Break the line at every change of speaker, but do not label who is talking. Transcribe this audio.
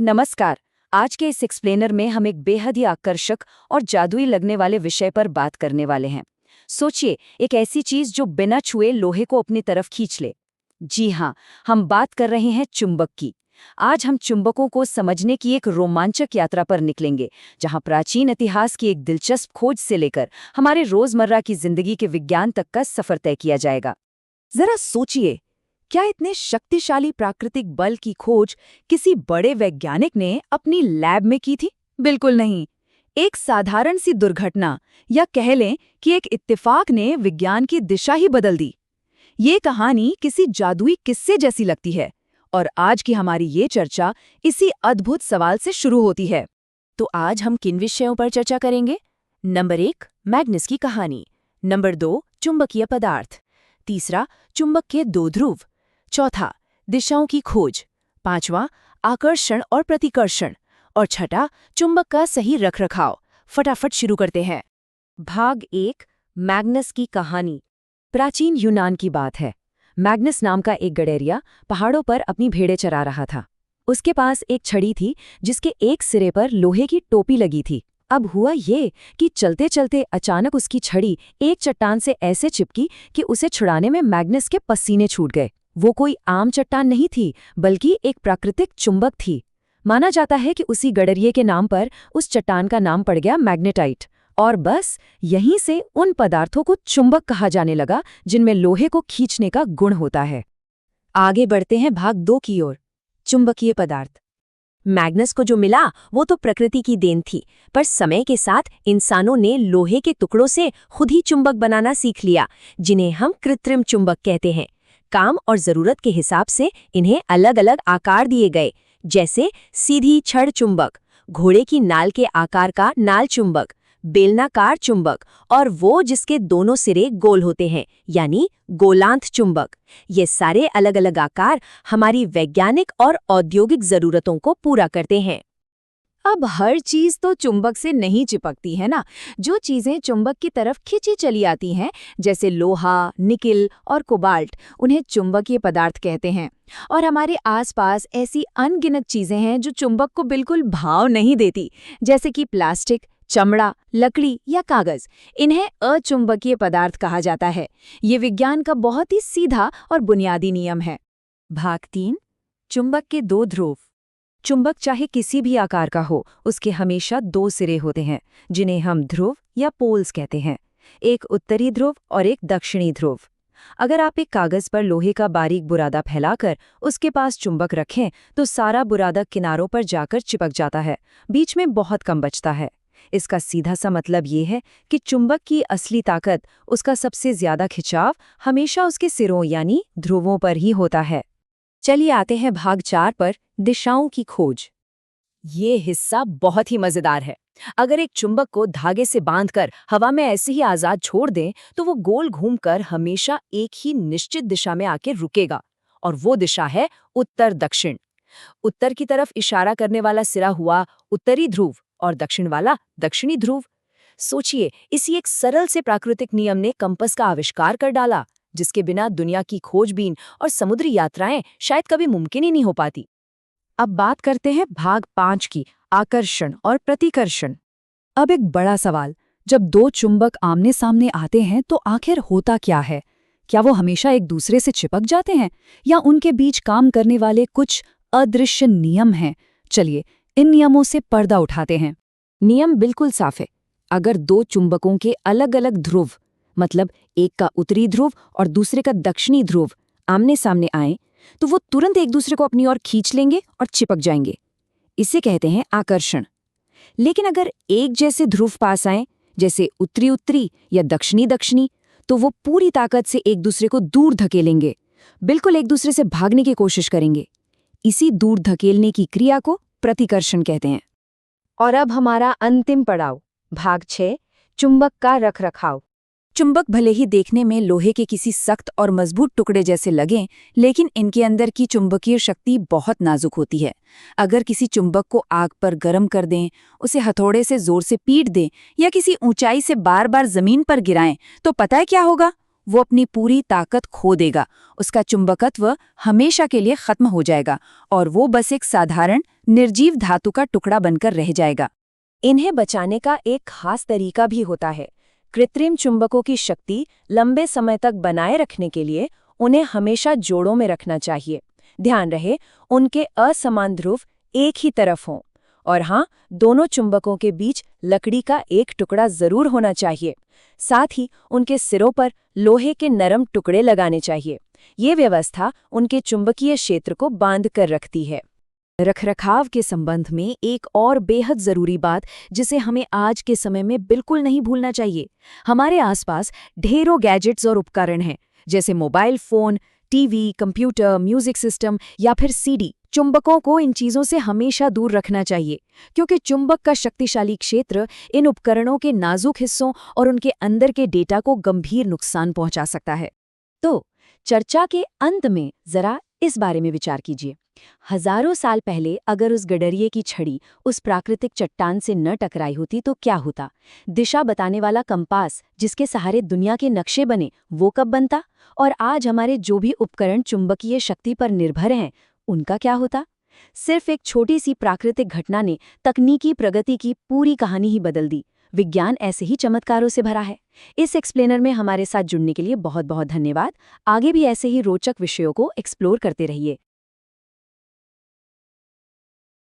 नमस्कार। आज के इस एक्सप्लेनर में हम एक बेहद ही आकर्षक और जादुई लगने वाले विषय पर बात करने वाले हैं। सोचिए, एक ऐसी चीज जो बिना छुए लोहे को अपनी तरफ खींच ले। जी हाँ, हम बात कर रहे हैं चुंबक की। आज हम चुंबकों को समझने की एक रोमांचक यात्रा पर निकलेंगे, जहां प्राचीन इतिहास की एक दिलचस्प खोज से लेकर हमारे रोजमर्रा की जिंदगी के विज्ञान तक का सफर तय किया जाएगा। जरा सोचिए, क्या इतने शक्तिशाली प्राकृतिक बल की खोज किसी बड़े वैज्ञानिक ने अपनी लैब में की थी? बिल्कुल नहीं। एक साधारण सी दुर्घटना या कह लें कि एक इत्तेफाक ने विज्ञान की दिशा ही बदल दी। ये कहानी किसी जादुई किस्से जैसी लगती है और आज की हमारी ये चर्चा इसी अद्भुत सवाल से शुरू होती है। तो आज हम किन विषयों पर चर्चा करेंगे? नंबर 1, मैग्नस की कहानी। नंबर 2, चुंबकीय पदार्थ। तीसरा, चुंबक के दो ध्रुव। चौथा, दिशाओं की खोज। पांचवा, आकर्षण और प्रतिकर्षण। और छठा, चुंबक का सही रखरखाव। फटाफट शुरू करते हैं। भाग 1, मैग्नस की कहानी। प्राचीन यूनान की बात है। मैग्नस नाम का एक गडेरिया पहाड़ों पर अपनी भेड़ें चरा रहा था। उसके पास एक छड़ी थी जिसके एक सिरे पर लोहे की टोपी लगी थी। अब हुआ ये कि चलते चलते अचानक उसकी छड़ी एक चट्टान से ऐसे चिपकी कि उसे छुड़ाने में मैग्नस के पसीने छूट गए। वो कोई आम चट्टान नहीं थी, बल्कि एक प्राकृतिक चुंबक थी। माना जाता है कि उसी गडरिये के नाम पर उस चट्टान का नाम पड़ गया मैग्नेटाइट। और बस यहीं से उन पदार्थों को चुंबक कहा जाने लगा जिनमें लोहे को खींचने का गुण होता है। आगे बढ़ते हैं भाग 2 की ओर। चुंबकीय पदार्थ। मैग्नस को जो मिला वो तो प्रकृति की देन थी, पर समय के साथ इंसानों ने लोहे के टुकड़ों से खुद ही चुंबक बनाना सीख लिया, जिन्हें हम कृत्रिम चुंबक कहते हैं। काम और जरूरत के हिसाब से इन्हें अलग अलग आकार दिए गए, जैसे सीधी छड़ चुंबक, घोड़े की नाल के आकार का नाल चुंबक, बेलनाकार चुंबक और वो जिसके दोनों सिरे गोल होते हैं, यानी गोलांत चुंबक। ये सारे अलग अलग आकार हमारी वैज्ञानिक और औद्योगिक जरूरतों को पूरा करते हैं। अब हर चीज तो चुंबक से नहीं चिपकती है ना। जो चीजें चुंबक की तरफ खिंची चली आती हैं, जैसे लोहा, निकिल और कोबाल्ट, उन्हें चुंबकीय पदार्थ कहते हैं। और हमारे आसपास ऐसी अनगिनत चीजें हैं जो चुंबक को बिल्कुल भाव नहीं देती, जैसे कि प्लास्टिक, चमड़ा, लकड़ी या कागज। इन्हें अचुंबकीय पदार्थ कहा जाता है। ये विज्ञान का बहुत ही सीधा और बुनियादी नियम है। भाग 3, चुंबक के दो ध्रुव। चुंबक चाहे किसी भी आकार का हो, उसके हमेशा दो सिरे होते हैं, जिन्हें हम ध्रुव या पोल्स कहते हैं। एक उत्तरी ध्रुव और एक दक्षिणी ध्रुव। अगर आप एक कागज पर लोहे का बारीक बुरादा फैलाकर उसके पास चुंबक रखें, तो सारा बुरादा किनारों पर जाकर चिपक जाता है, बीच में बहुत कम बचता है। इसका सीधा सा मतलब ये है कि चुंबक की असली ताकत, उसका सबसे ज्यादा खिंचाव हमेशा उसके सिरों यानी ध्रुवों पर ही होता है। चलिए आते हैं भाग 4 पर, दिशाओं की खोज। ये हिस्सा बहुत ही मजेदार है। अगर एक चुंबक को धागे से बांधकर हवा में ऐसे ही आजाद छोड़ दें, तो वो गोल घूमकर हमेशा एक ही निश्चित दिशा में आके रुकेगा, और वो दिशा है उत्तर दक्षिण। उत्तर की तरफ इशारा करने वाला सिरा हुआ उत्तरी ध्रुव और दक्षिण वाला दक्षिणी ध्रुव। सोचिए, इसी एक सरल से प्राकृतिक नियम ने कंपास का आविष्कार कर डाला, जिसके बिना दुनिया की खोजबीन और समुद्री यात्राएं शायद कभी मुमकिन ही नहीं हो पाती। अब बात करते हैं भाग 5 की, आकर्षण और प्रतिकर्षण। अब एक बड़ा सवाल, जब दो चुंबक आमने सामने आते हैं तो आखिर होता क्या है? क्या वो हमेशा एक दूसरे से चिपक जाते हैं, या उनके बीच काम करने वाले कुछ अदृश्य नियम हैं? चलिए इन नियमों से पर्दा उठाते हैं। नियम बिल्कुल साफ है। अगर दो चुंबकों के अलग अलग ध्रुव, मतलब एक का उत्तरी ध्रुव और दूसरे का दक्षिणी ध्रुव, आमने सामने आए, तो वो तुरंत एक दूसरे को अपनी ओर खींच लेंगे और चिपक जाएंगे। इसे कहते हैं आकर्षण। लेकिन अगर एक जैसे ध्रुव पास आए, जैसे उत्तरी उत्तरी या दक्षिणी दक्षिणी, तो वो पूरी ताकत से एक दूसरे को दूर धकेलेंगे, बिल्कुल एक दूसरे से भागने की कोशिश करेंगे। इसी दूर धकेलने की क्रिया को प्रतिकर्षण कहते हैं। और अब हमारा अंतिम पड़ाव, भाग 6, चुंबक का रखरखाव। चुंबक भले ही देखने में लोहे के किसी सख्त और मजबूत टुकड़े जैसे लगें, लेकिन इनके अंदर की चुंबकीय शक्ति बहुत नाजुक होती है। अगर किसी चुंबक को आग पर गर्म कर दें, उसे हथौड़े से जोर से पीट दें या किसी ऊंचाई से बार बार जमीन पर गिराएं, तो पता है क्या होगा? वो अपनी पूरी ताकत खो देगा, उसका चुंबकत्व हमेशा के लिए खत्म हो जाएगा और वो बस एक साधारण निर्जीव धातु का टुकड़ा बनकर रह जाएगा। इन्हें बचाने का एक खास तरीका भी होता है। कृत्रिम चुंबकों की शक्ति लंबे समय तक बनाए रखने के लिए उन्हें हमेशा जोड़ों में रखना चाहिए। ध्यान रहे, उनके असमान ध्रुव एक ही तरफ हों। और हाँ, दोनों चुंबकों के बीच लकड़ी का एक टुकड़ा जरूर होना चाहिए। साथ ही उनके सिरों पर लोहे के नरम टुकड़े लगाने चाहिए। ये व्यवस्था उनके चुंबकीय क्षेत्र को बांध कर रखती है। रखरखाव के संबंध में एक और बेहद जरूरी बात जिसे हमें आज के समय में बिल्कुल नहीं भूलना चाहिए। हमारे आसपास ढेरों गैजेट्स और उपकरण हैं, जैसे mobile phone, TV, computer, music system या फिर सीडी। चुंबकों को इन चीजों से हमेशा दूर रखना चाहिए, क्योंकि चुंबक का शक्तिशाली क्षेत्र इन उपकरणों के नाजुक हिस्सों और उनके अंदर के डेटा को गंभीर नुकसान पहुंचा सकता है। तो चर्चा के अंत में जरा इस बारे में विचार कीजिए। हजारों साल पहले अगर उस गडरिये की छड़ी उस प्राकृतिक चट्टान से न टकराई होती तो क्या होता? दिशा बताने वाला कंपास जिसके सहारे दुनिया के नक्शे बने, वो कब बनता? और आज हमारे जो भी उपकरण चुंबकीय शक्ति पर निर्भर हैं, उनका क्या होता? सिर्फ एक छोटी सी प्राकृतिक घटना ने तकनीकी प्रगति की पूरी कहानी ही बदल दी। विज्ञान ऐसे ही चमत्कारों से भरा है। इस एक्सप्लेनर में हमारे साथ जुड़ने के लिए बहुत बहुत धन्यवाद। आगे भी ऐसे ही रोचक विषयों को एक्सप्लोर करते रहिए।